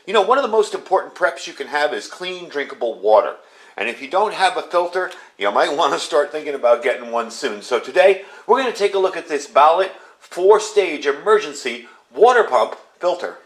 You know, one of the most important preps you can have is clean, drinkable water. And if you don't have a filter, you might want to start thinking about getting one soon. So today, we're going to take a look at this Balit 4-stage emergency water pump filter.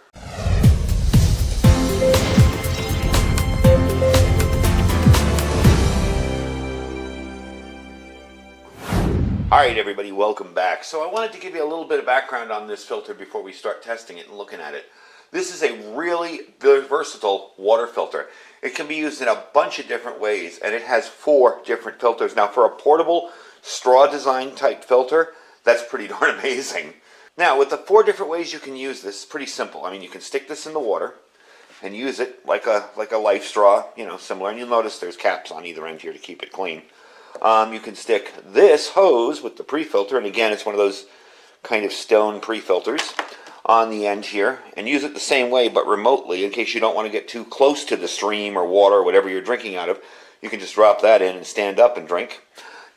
Alright everybody, welcome back. So I wanted to give you a little bit of background on this filter before we start testing it and looking at it. This is a really versatile water filter. It can be used in a bunch of different ways, and it has 4 different filters. Now for a portable straw design type filter, that's pretty darn amazing. Now with the 4 different ways you can use this, it's pretty simple. I mean, you can stick this in the water and use it like a life straw, you know, similar. And you'll notice there's caps on either end here to keep it clean. You can stick this hose with the pre-filter, and again it's one of those kind of stone pre-filters on the end here, and use it the same way but remotely in case you don't want to get too close to the stream or water or whatever you're drinking out of. You can just drop that in and stand up and drink.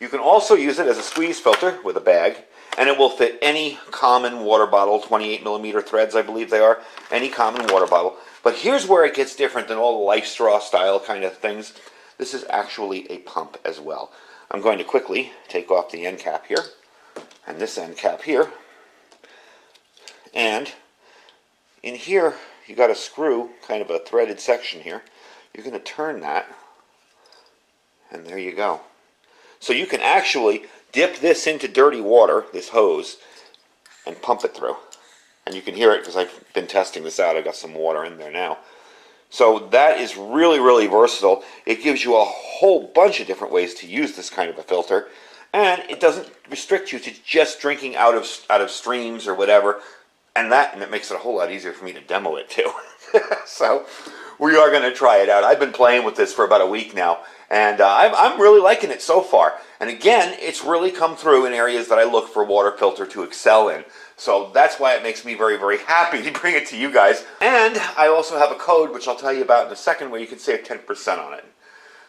You can also use it as a squeeze filter with a bag, and it will fit any common water bottle, 28mm threads I believe they are, any common water bottle. But here's where it gets different than all the life straw style kind of things. This is actually a pump as well. I'm going to quickly take off the end cap here and this end cap here, and in here you got a screw, kind of a threaded section here. You're going to turn that, and there you go. So you can actually dip this into dirty water, this hose, and pump it through. And you can hear it because I've been testing this out. I've got some water in there now. So that is really, really versatile. It gives you a whole bunch of different ways to use this kind of a filter, and it doesn't restrict you to just drinking out of streams or whatever. And it makes it a whole lot easier for me to demo it too. So we are going to try it out. I've been playing with this for about a week now, and I'm really liking it so far. And again, it's really come through in areas that I look for water filter to excel in. So that's why it makes me very, very happy to bring it to you guys. And I also have a code, which I'll tell you about in a second, where you can save 10% on it.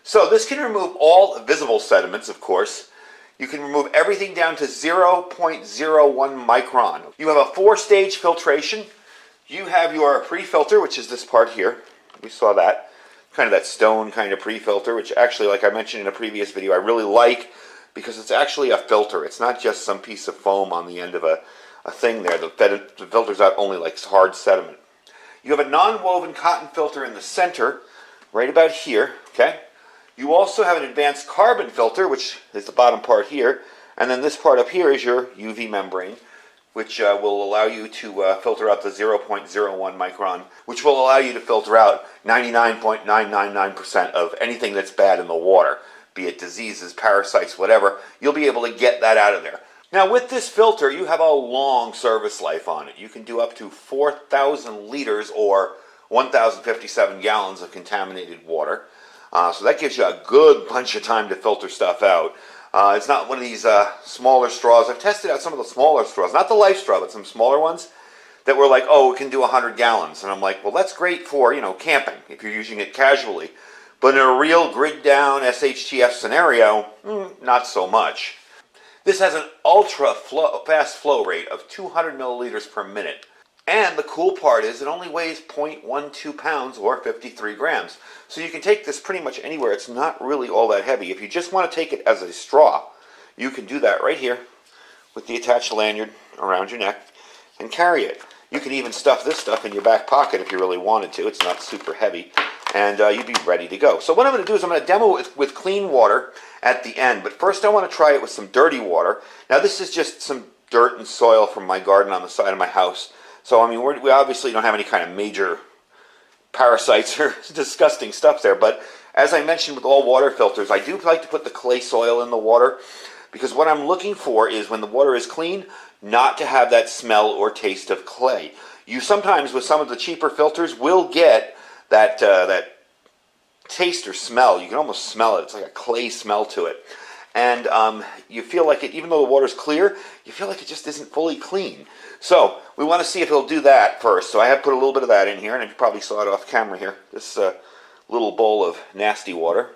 So this can remove all visible sediments, of course. You can remove everything down to 0.01 micron. You have a 4-stage filtration. You have your pre-filter, which is this part here. We saw that. Kind of that stone kind of pre-filter, which actually, like I mentioned in a previous video, I really like because it's actually a filter. It's not just some piece of foam on the end of a thing there that filters out only like hard sediment. You have a non-woven cotton filter in the center, right about here, okay? You also have an advanced carbon filter, which is the bottom part here, and then this part up here is your UV membrane, which will allow you to filter out the 0.01 micron, which will allow you to filter out 99.999% of anything that's bad in the water, be it diseases, parasites, whatever. You'll be able to get that out of there. Now with this filter, you have a long service life on it. You can do up to 4,000 liters or 1,057 gallons of contaminated water. So that gives you a good bunch of time to filter stuff out. It's not one of these smaller straws. I've tested out some of the smaller straws, not the life straw, but some smaller ones that were like, oh, it can do 100 gallons. And I'm like, well, that's great for, you know, camping if you're using it casually. But in a real grid down SHTF scenario, not so much. This has an ultra fast flow rate of 200 milliliters per minute. And the cool part is it only weighs 0.12 pounds or 53 grams. So you can take this pretty much anywhere. It's not really all that heavy. If you just want to take it as a straw, you can do that right here with the attached lanyard around your neck and carry it. You can even stuff this stuff in your back pocket if you really wanted to. It's not super heavy, and you'd be ready to go. So what I'm going to do is I'm going to demo it with clean water at the end. But first I want to try it with some dirty water. Now this is just some dirt and soil from my garden on the side of my house. So I mean, we obviously don't have any kind of major parasites or disgusting stuff there. But as I mentioned with all water filters, I do like to put the clay soil in the water, because what I'm looking for is when the water is clean, not to have that smell or taste of clay. You sometimes with some of the cheaper filters will get that taste or smell. You can almost smell it. It's like a clay smell to it. And you feel like it, even though the water's clear, you feel like it just isn't fully clean. So we want to see if it'll do that first. So I have put a little bit of that in here, and you probably saw it off camera here. This little bowl of nasty water.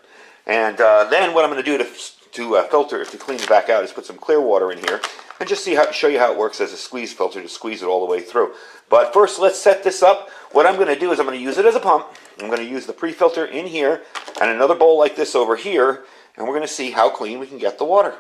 And then what I'm going to do to clean it back out is put some clear water in here. and just show you how it works as a squeeze filter to squeeze it all the way through. But first, let's set this up. What I'm going to do is I'm going to use it as a pump. I'm going to use the pre-filter in here and another bowl like this over here, and we're going to see how clean we can get the water.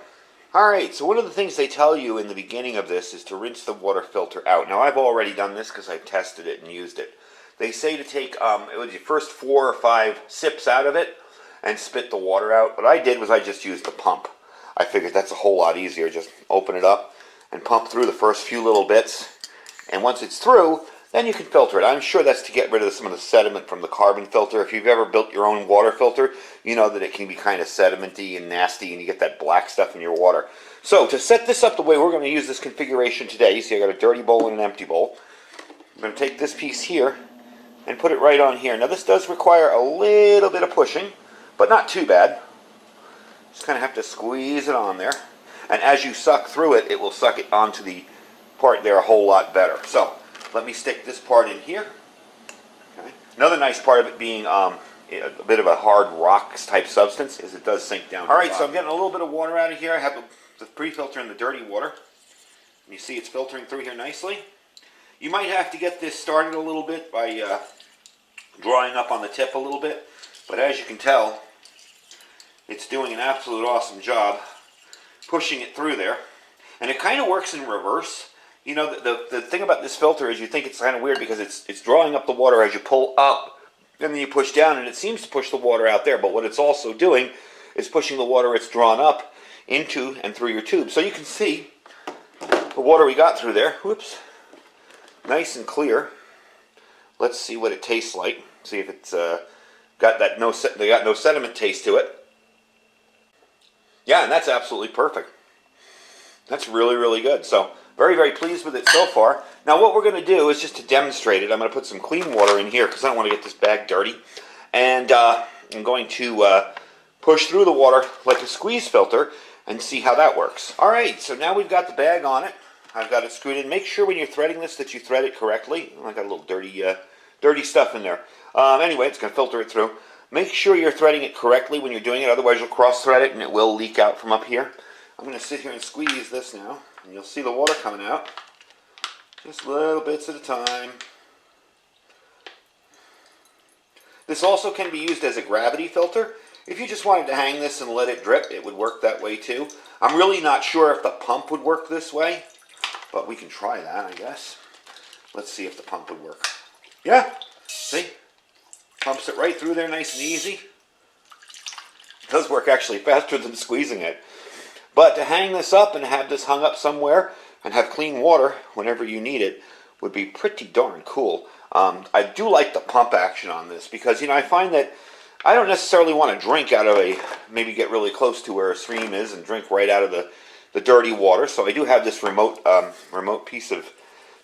Alright, so one of the things they tell you in the beginning of this is to rinse the water filter out. Now, I've already done this because I've tested it and used it. They say to take it was your first 4 or 5 sips out of it and spit the water out. What I did was I just used the pump. I figured that's a whole lot easier. Just open it up and pump through the first few little bits. And once it's through, then you can filter it. I'm sure that's to get rid of some of the sediment from the carbon filter. If you've ever built your own water filter, you know that it can be kind of sedimenty and nasty, and you get that black stuff in your water. So to set this up the way we're going to use this configuration today, you see I got a dirty bowl and an empty bowl. I'm going to take this piece here and put it right on here. Now this does require a little bit of pushing, but not too bad. Just kind of have to squeeze it on there. And as you suck through it, it will suck it onto the part there a whole lot better. So let me stick this part in here. Okay. Another nice part of it being a bit of a hard rock type substance is it does sink down. Alright, so I'm getting a little bit of water out of here. I have the pre-filter and the dirty water. You see it's filtering through here nicely. You might have to get this started a little bit by drawing up on the tip a little bit. But as you can tell, it's doing an absolute awesome job pushing it through there. And it kind of works in reverse. You know, the thing about this filter is you think it's kind of weird because it's drawing up the water as you pull up, and then you push down, and it seems to push the water out there. But what it's also doing is pushing the water it's drawn up into and through your tube. So you can see the water we got through there. Whoops. Nice and clear. Let's see what it tastes like. See if it's got no sediment taste to it. Yeah, and that's absolutely perfect. That's really, really good. So very, very pleased with it so far. Now what we're going to do is just to demonstrate it, I'm going to put some clean water in here because I don't want to get this bag dirty. And I'm going to push through the water like a squeeze filter and see how that works. Alright, so now we've got the bag on it. I've got it screwed in. Make sure when you're threading this that you thread it correctly. I got a little dirty stuff in there. Anyway, it's going to filter it through. Make sure you're threading it correctly when you're doing it, otherwise you'll cross-thread it and it will leak out from up here. I'm going to sit here and squeeze this now, and you'll see the water coming out. Just little bits at a time. This also can be used as a gravity filter. If you just wanted to hang this and let it drip, it would work that way too. I'm really not sure if the pump would work this way, but we can try that, I guess. Let's see if the pump would work. Yeah, see? Pumps it right through there nice and easy. It does work actually faster than squeezing it. But to hang this up and have this hung up somewhere and have clean water whenever you need it would be pretty darn cool. I do like the pump action on this because, you know, I find that I don't necessarily want to drink out of maybe get really close to where a stream is and drink right out of the dirty water. So I do have this remote piece of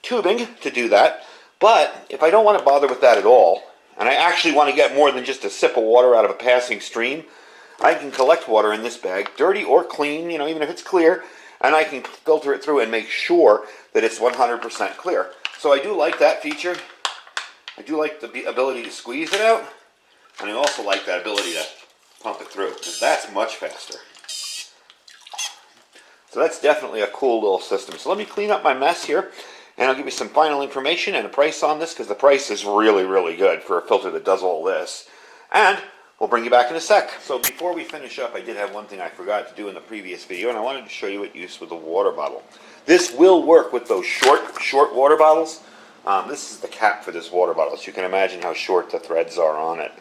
tubing to do that. But if I don't want to bother with that at all, and I actually want to get more than just a sip of water out of a passing stream, I can collect water in this bag, dirty or clean, you know, even if it's clear, and I can filter it through and make sure that it's 100% clear. So I do like that feature. I do like the ability to squeeze it out, and I also like that ability to pump it through, because that's much faster. So that's definitely a cool little system. So let me clean up my mess here, and I'll give you some final information and a price on this, because the price is really, really good for a filter that does all this. And we'll bring you back in a sec. So before we finish up, I did have one thing I forgot to do in the previous video, and I wanted to show you what use with the water bottle. This will work with those short water bottles. This is the cap for this water bottle, so you can imagine how short the threads are on it.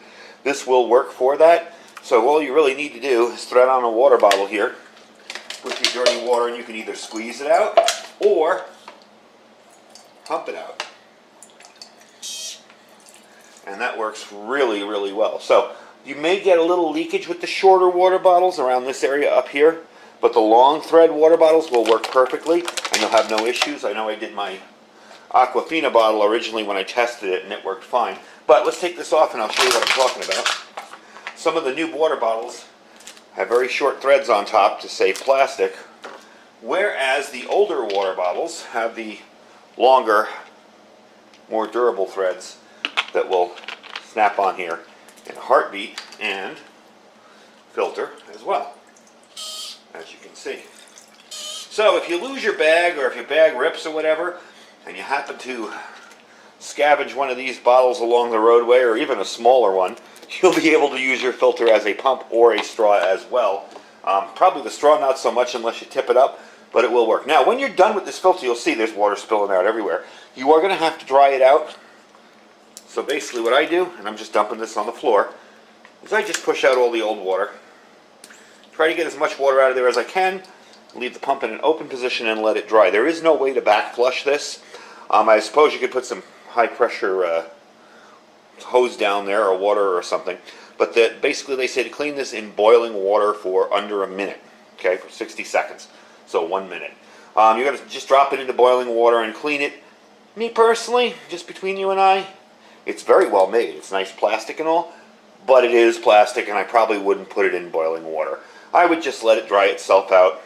This will work for that. So all you really need to do is thread on a water bottle here with your dirty water, and you can either squeeze it out or pump it out. And that works really, really well. So you may get a little leakage with the shorter water bottles around this area up here, but the long thread water bottles will work perfectly, and you'll have no issues. I know I did my Aquafina bottle originally when I tested it, and it worked fine. But let's take this off, and I'll show you what I'm talking about. Some of the new water bottles have very short threads on top to save plastic, whereas the older water bottles have the longer, more durable threads that will snap on here in a heartbeat and filter as well, as you can see. So if you lose your bag, or if your bag rips or whatever, and you happen to scavenge one of these bottles along the roadway, or even a smaller one, you'll be able to use your filter as a pump or a straw as well. Probably the straw not so much unless you tip it up, but it will work. Now when you're done with this filter, you'll see there's water spilling out everywhere. You are going to have to dry it out. So basically what I do, and I'm just dumping this on the floor, is I just push out all the old water. Try to get as much water out of there as I can. Leave the pump in an open position and let it dry. There is no way to back flush this. I suppose you could put some high pressure hose down there, or water or something. But basically they say to clean this in boiling water for under a minute. Okay, for 60 seconds. So 1 minute. You're going to just drop it into boiling water and clean it. Me personally, just between you and I, it's very well made. It's nice plastic and all, but it is plastic, and I probably wouldn't put it in boiling water. I would just let it dry itself out,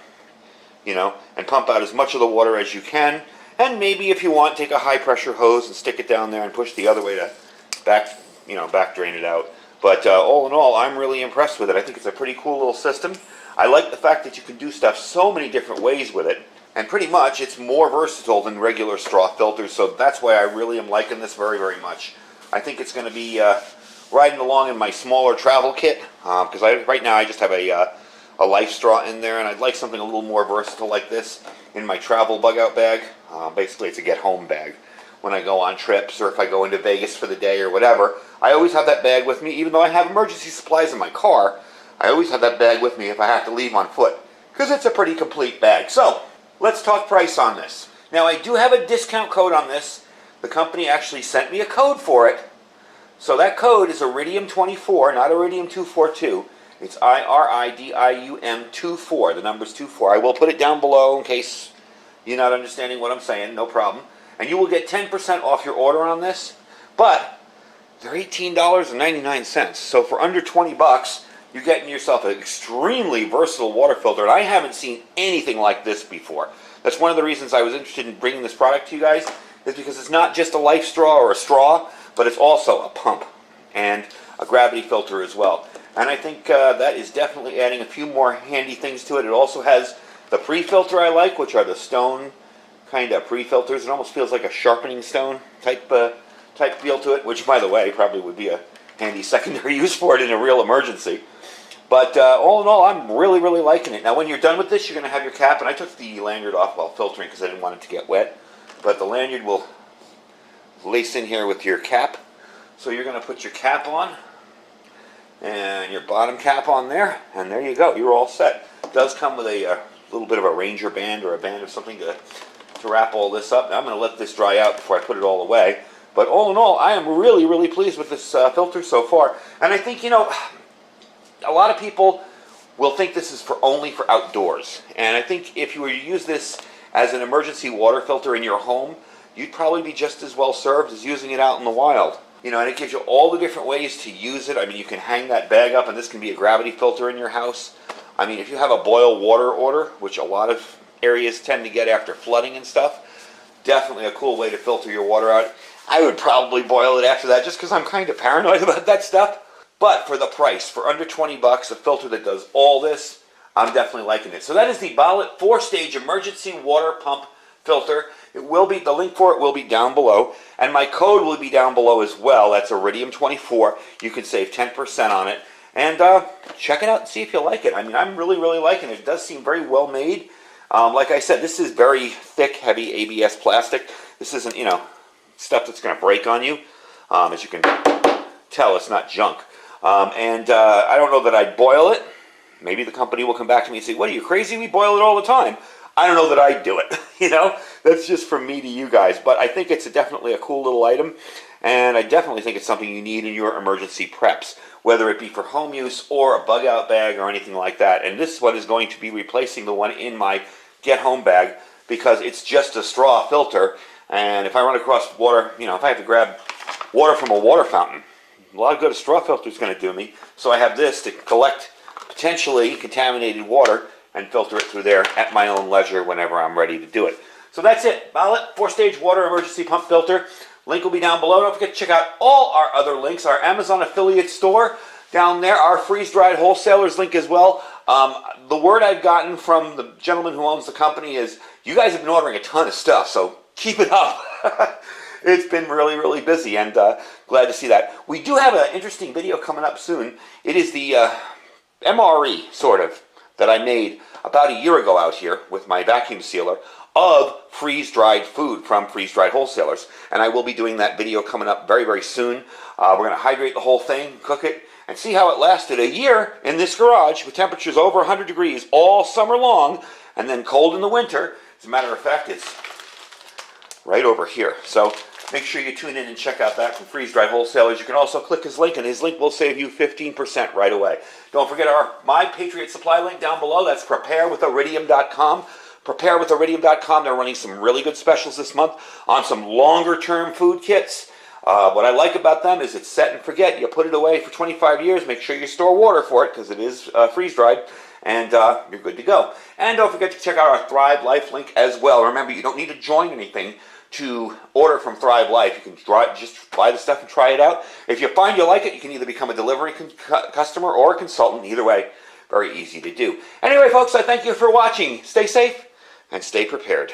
you know, and pump out as much of the water as you can. And maybe if you want, take a high pressure hose and stick it down there and push the other way to back drain it out. But all in all, I'm really impressed with it. I think it's a pretty cool little system. I like the fact that you can do stuff so many different ways with it. And pretty much, it's more versatile than regular straw filters, so that's why I really am liking this very, very much. I think it's going to be riding along in my smaller travel kit, because right now I just have a life straw in there, and I'd like something a little more versatile like this in my travel bug-out bag. Basically, it's a get-home bag. When I go on trips, or if I go into Vegas for the day or whatever, I always have that bag with me. Even though I have emergency supplies in my car, I always have that bag with me if I have to leave on foot, because it's a pretty complete bag. So, let's talk price on this. Now, I do have a discount code on this. The company actually sent me a code for it. So that code is Iridium24, not Iridium242. It's IRIDIUM24. The number's 24. I will put it down below in case you're not understanding what I'm saying. No problem. And you will get 10% off your order on this. But they're $18.99. So for under 20 bucks, you're getting yourself an extremely versatile water filter. And I haven't seen anything like this before. That's one of the reasons I was interested in bringing this product to you guys, is because it's not just a life straw or a straw, but it's also a pump and a gravity filter as well. And I think that is definitely adding a few more handy things to it. It also has the pre-filter I like, which are the stone kind of pre-filters. It almost feels like a sharpening stone type feel to it, which, by the way, probably would be a handy secondary use for it in a real emergency. But all in all, I'm really, really liking it. Now, when you're done with this, you're going to have your cap. And I took the lanyard off while filtering because I didn't want it to get wet. But the lanyard will lace in here with your cap. So you're going to put your cap on and your bottom cap on there, and there you go. You're all set. It does come with a little bit of a Ranger band or a band of something to wrap all this up. Now, I'm going to let this dry out before I put it all away. But all in all, I am really, really pleased with this filter so far. And I think, you know, a lot of people will think this is only for outdoors. And I think if you were to use this as an emergency water filter in your home, you'd probably be just as well served as using it out in the wild. You know, and it gives you all the different ways to use it. I mean, you can hang that bag up, and this can be a gravity filter in your house. I mean, if you have a boil water order, which a lot of areas tend to get after flooding and stuff, definitely a cool way to filter your water out. I would probably boil it after that just because I'm kind of paranoid about that stuff. But for the price, for under 20 bucks, a filter that does all this, I'm definitely liking it. So that is the Balit 4-stage emergency water pump filter. It will be, the link for it will be down below, and my code will be down below as well. That's Iridium24. You can save 10% on it, and check it out and see if you like it. I mean, I'm really, really liking it. It does seem very well made. Like I said, this is very thick, heavy ABS plastic. This isn't, you know, stuff that's going to break on you. As you can tell, it's not junk. I don't know that I'd boil it. Maybe the company will come back to me and say, what, are you crazy? We boil it all the time. I don't know that I'd do it. You know, that's just from me to you guys. But I think it's definitely a cool little item. And I definitely think it's something you need in your emergency preps, whether it be for home use or a bug-out bag or anything like that. And this one is going to be replacing the one in my get-home bag because it's just a straw filter. And if I run across water, you know, if I have to grab water from a water fountain, a lot of good a straw filter is going to do me. So I have this to collect potentially contaminated water and filter it through there at my own leisure whenever I'm ready to do it. So that's it. Balit 4-stage water emergency pump filter. Link will be down below. Don't forget to check out all our other links. Our Amazon affiliate store down there. Our freeze-dried wholesalers link as well. The word I've gotten from the gentleman who owns the company is you guys have been ordering a ton of stuff, so keep it up. It's been really, really busy, and glad to see that. We do have an interesting video coming up soon. It is the MRE, sort of, that I made about a year ago out here with my vacuum sealer of freeze-dried food from freeze-dried wholesalers. And I will be doing that video coming up very, very soon. We're going to hydrate the whole thing, cook it, and see how it lasted a year in this garage with temperatures over 100 degrees all summer long, and then cold in the winter. As a matter of fact, it's right over here. So make sure you tune in and check out that from Freeze Dried Wholesalers. You can also click his link, and his link will save you 15% right away. Don't forget our My Patriot Supply link down below. That's preparewithiridium.com. Preparewithiridium.com. They're running some really good specials this month on some longer-term food kits. What I like about them is it's set and forget. You put it away for 25 years. Make sure you store water for it because it is freeze-dried. And you're good to go. And don't forget to check out our Thrive Life link as well. Remember, you don't need to join anything to order from Thrive Life. You can just buy the stuff and try it out. If you find you like it, you can either become a delivery customer or a consultant. Either way, very easy to do. Anyway, folks, I thank you for watching. Stay safe and stay prepared.